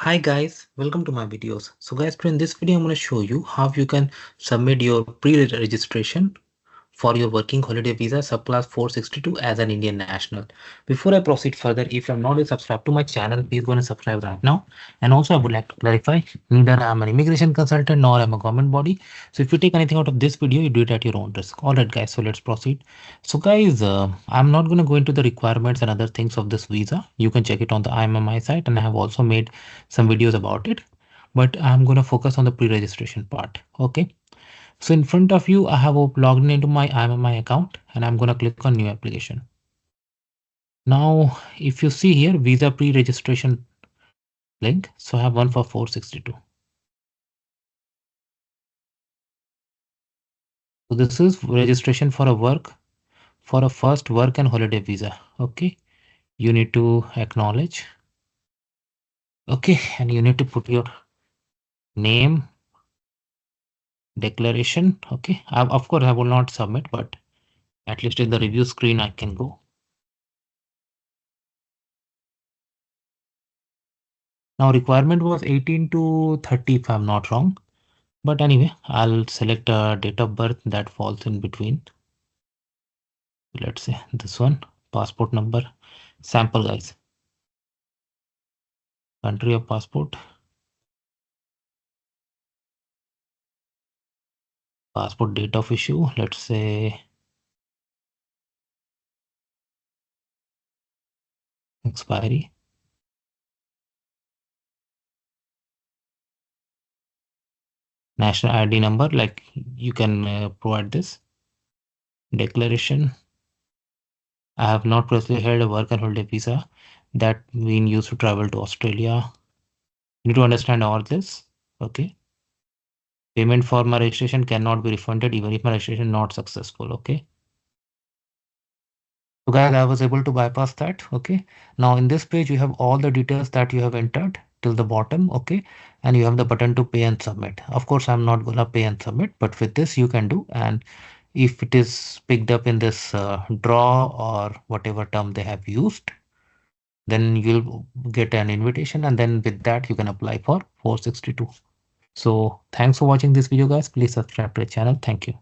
Hi guys, welcome to my videos. So guys, in this video I'm going to show you how you can submit your pre-registration for your working holiday visa subclass 462 as an Indian national. Before I proceed further, if you're not yet subscribed to my channel, please go and subscribe right now. And also I would like to clarify, neither I'm an immigration consultant nor I'm a government body. So if you take anything out of this video, you do it at your own risk. Alright guys, so let's proceed. So guys, I'm not going to go into the requirements and other things of this visa. You can check it on the IMMI site and I have also made some videos about it. But I'm going to focus on the pre-registration part. Okay. So in front of you, I have logged into my IMMI account and I'm going to click on new application. Now, if you see here, visa pre-registration link. So I have one for 462. So this is registration for a first work and holiday visa. Okay. You need to acknowledge. Okay. And you need to put your name, declaration. Okay. Of course, I will not submit, but at least in the review screen, I can go. Now requirement was 18 to 30 if I'm not wrong. But anyway, I'll select a date of birth that falls in between. Let's say this one, passport number, sample guys. Country of passport, passport date of issue, let's say expiry. National ID number, like you can provide this. Declaration. I have not previously held a work and holiday visa that been used to travel to Australia. You need to understand all this. Okay. Payment for my registration cannot be refunded even if my registration is not successful. Okay. So guys, I was able to bypass that. Okay. Now in this page, you have all the details that you have entered till the bottom. Okay. And you have the button to pay and submit. Of course, I'm not gonna pay and submit, but with this you can do. And if it is picked up in this draw or whatever term they have used, then you'll get an invitation. And then with that, you can apply for 462. So thanks for watching this video, guys. Please subscribe to the channel. Thank you.